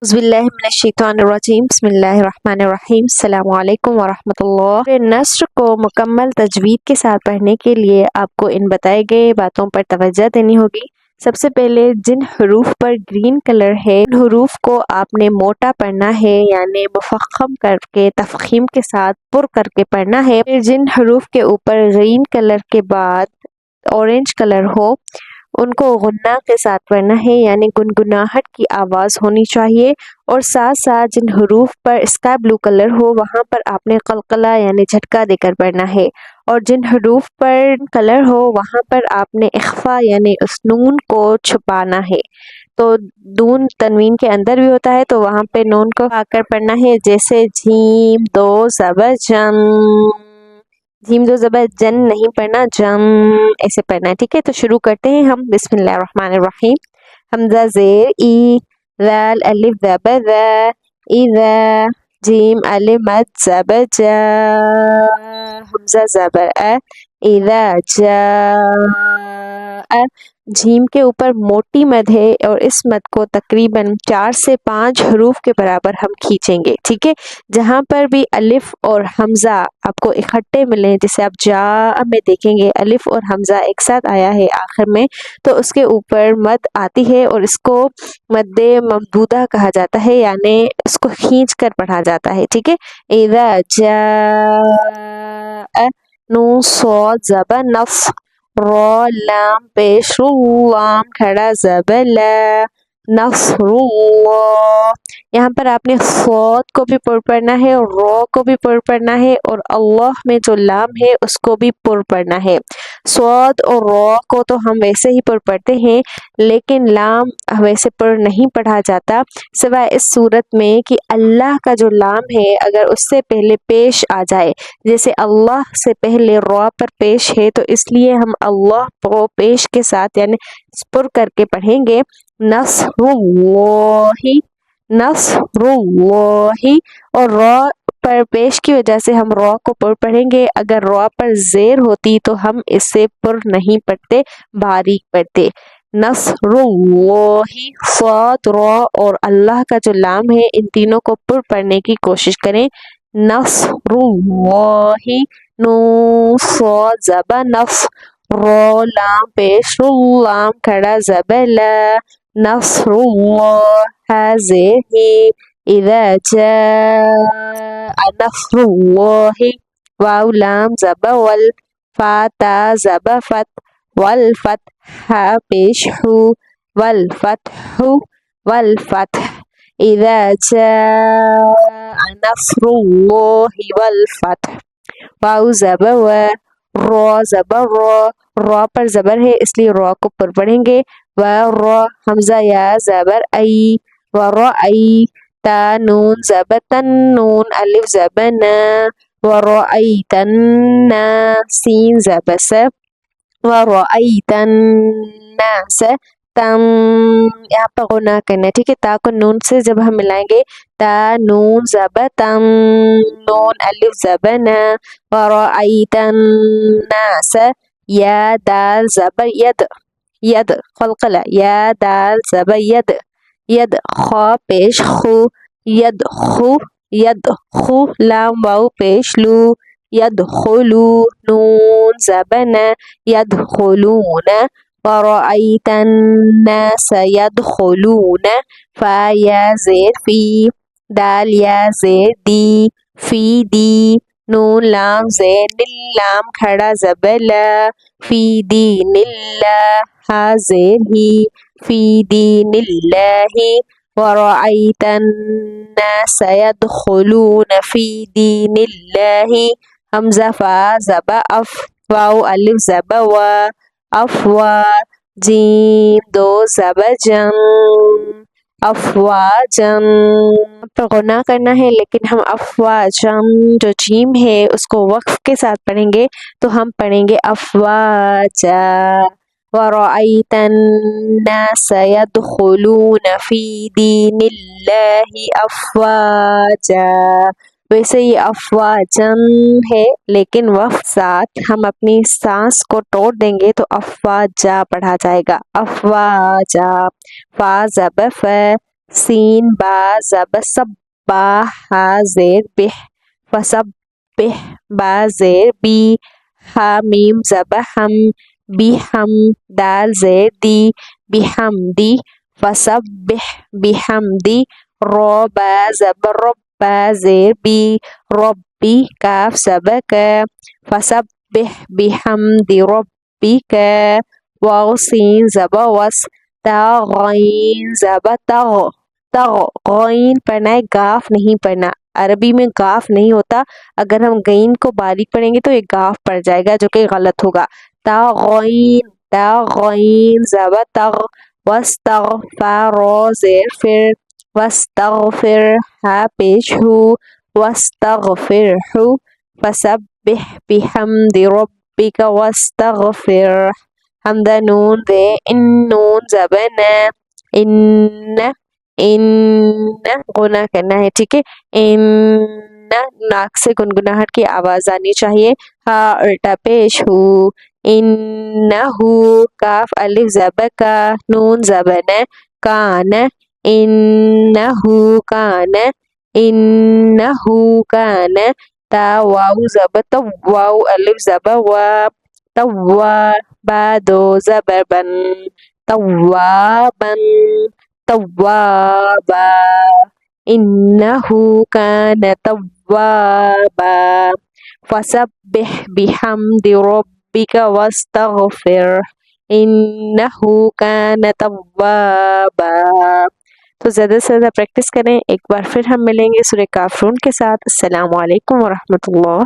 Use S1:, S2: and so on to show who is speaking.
S1: बिस्मिल्लाहिर्रहमानिर्रहीम बिस्मिल्लाहिर्रहमानिर्रहीम अस्सलामु अलैकुम वरहमतुल्लाह। नस्र को मुकम्मल तजवीद के साथ पढ़ने के लिए आपको इन बताए गए बातों पर तवज्जो देनी होगी। सबसे पहले जिन हरूफ पर ग्रीन कलर है उन हरूफ को आपने मोटा पढ़ना है, यानी मुफख्खम करके तफखीम के साथ पुर करके पढ़ना है। फिर जिन हरूफ के ऊपर ग्रीन कलर के बाद ऑरेंज कलर हो उनको गुन्ना के साथ पढ़ना है, यानी गुनगुनाहट की आवाज़ होनी चाहिए। और साथ साथ जिन हरूफ पर स्काई ब्लू कलर हो वहाँ पर आपने कलकला यानी झटका देकर पढ़ना है। और जिन हरूफ पर कलर हो वहाँ पर आपने इख्फा यानी उस नून को छुपाना है। तो नून तनवीन के अंदर भी होता है, तो वहाँ पे नून को आकर पढ़ना है, जैसे झीम दो ज़बर जम, जीम दो ज़बर जन नहीं पढ़ना, जम ऐसे पढ़ना है। ठीक है, तो शुरू करते हैं हम। बिस्मिल्लाहिर्रहमानिर्रहीम। हमजा ज़ेर ई, ज़ाल अलिफ ज़बर ज़ा, इज़ा, जीम अलिफ मद ज़बर जा, हमजा ज़बर अ, इज़ा जा। झीम के ऊपर मोटी मद है और इस मद को तकरीबन 4 से 5 हरूफ के बराबर हम खींचेंगे। ठीक है, जहाँ पर भी अलिफ और हमजा आपको इकट्ठे मिलें, जैसे आप जा में देखेंगे अलिफ और हमजा एक साथ आया है आखिर में, तो उसके ऊपर मद आती है और इसको मद्दे ममदूदा कहा जाता है, यानी इसको खींच कर पढ़ा जाता है। ठीक है, इज़ा जा, नून सॉद ज़बर नफ, रॉ लाम पेश रू, लाम खड़ा ज़बर ला, नफ़रुल्लाह। यहाँ पर आपने सौद को भी पुर पढ़ना है और रॉ को भी पुर पढ़ना है और अल्लाह में जो लाम है उसको भी पुर पढ़ना है। सौद और रॉ को तो हम वैसे ही पुर पढ़ते हैं, लेकिन लाम वैसे पुर नहीं पढ़ा जाता, सिवाय इस सूरत में कि अल्लाह का जो लाम है अगर उससे पहले पेश आ जाए, जैसे अल्लाह से पहले रॉ पर पेश है, तो इसलिए हम अल्लाह को पेश के साथ यानी पुर करके पढ़ेंगे, नस्रुल्लाहि, नस्रुल्लाहि। और रॉ पर पेश की वजह से हम रॉ को पुर पढ़ेंगे। अगर रॉ पर ज़ेर होती तो हम इससे पुर नहीं पढ़ते, बारीक पढ़ते। नस्रुल्लाहि, साद, रॉ और अल्लाह का जो लाम है, इन तीनों को पुर पढ़ने की कोशिश करें। नस्रुल्लाहि, नून साद ज़बर नफ, रॉ लाम पेश रू, लाम खड़ा ज़बर ला, नस्रुल्लाह हाज़िर ही, इज़ा जाअ नस्रुल्लाहि, वाव लाम ज़बर वल, फा ता ज़बर फत, वल फत हा पेश हु, वल फतहु, वल फतह, इज़ा जाअ नस्रुल्लाहि वल फतह, वाव ज़बर व, रॉ ज़बर रॉ, रॉ पर ज़बर है इसलिए रॉ को पुर पढ़ेंगे। व रॉ, हमजा या ज़बर आई, व रॉ आई, ता नून ज़बर तन, नून अलिफ ज़बर न, व रॉ आई तन ना, सीन ज़बर स, व रॉ आई तन ना स, तम। यहाँ पर गुना करना है। ठीक है, ता को नून से जब हम मिलाएंगे, ता नून ज़बर तम, नून अलिफ ज़बर न, व रॉ आई तन ना स, या दाल ज़बर यद, यद कलकला, या दाल ज़बर यद, यद खा पेश खु, यद खु, यद खु, लाम वाव पेश लू, यद खुलू, नून ज़बर न, यद खुलून, वरअयतन नास यदखुलून, फा या ज़ेर फी, दाल या ज़ेर दी, फी दी, नून लाम ज़ेर निल, लाम खड़ा ज़बर ला, फी दीनिल्लाह, हा ज़ेर ही, फी दीनिल्लाहि, वरअयतन नास यदखुलून फी दीनिल्लाहि, हमज़ा फा ज़बर अफ, वाव अलिफ ज़बर वा, अफवा, जीम दो ज़बर जम, अफवाजम। पर गुना करना है, लेकिन हम अफवाजम जो जीम है उसको वक्फ के साथ पढ़ेंगे, तो हम पढ़ेंगे अफवाजा, वरअयतन नास यदखुलून फी दीनिल्लाहि अफवाजा। वैसे ये अफवाजम है, लेकिन वक्फ साथ हम अपनी सांस को तोड़ देंगे तो अफवाजा पढ़ा जाएगा, अफवाजा। फा ज़बर फ, سین با زب سب با ہا زیر بہ فسبح با زیر بی ہا میم زب ہم بی ہم دال زیر دی بحمدی فسبح بحمدی رو با زب رب با زیر بی ربی کاف زب کا فسبح بحمد ربک واو سین زب وس تا غین زب تغ تغ غین پڑھنا ہے، گاف نہیں پڑھنا۔ عربی میں گاف نہیں ہوتا، اگر ہم غین کو باریک پڑھیں گے تو یہ گاف پڑ جائے گا جو کہ غلط ہوگا۔ تا غین زب تغ واستغفر زیر فر واستغفر ہا پیش ہو واستغفر ہو فسبح بحمد ربک واستغفر حمد نون دے ان نون زبن ان غنہ کرنا ہے، ٹھیک ہے۔ ان ناک سے گنگناہٹ کی آواز آنی چاہیے۔ ہا الٹا پیش ہو انہو کاف الف زب کا نون زبن کان انہو کان انہو کان تا واو زب تو واو الف زب وا توا با دو زبر بن توابن توابا انہو کان توابا فسبح بحمد ربک واستغفر انہو کان توابا۔ تو زیادہ سے زیادہ پریکٹس کریں۔ ایک بار پھر ہم ملیں گے سورہ کافرون کے ساتھ۔ السلام علیکم ورحمۃ اللہ۔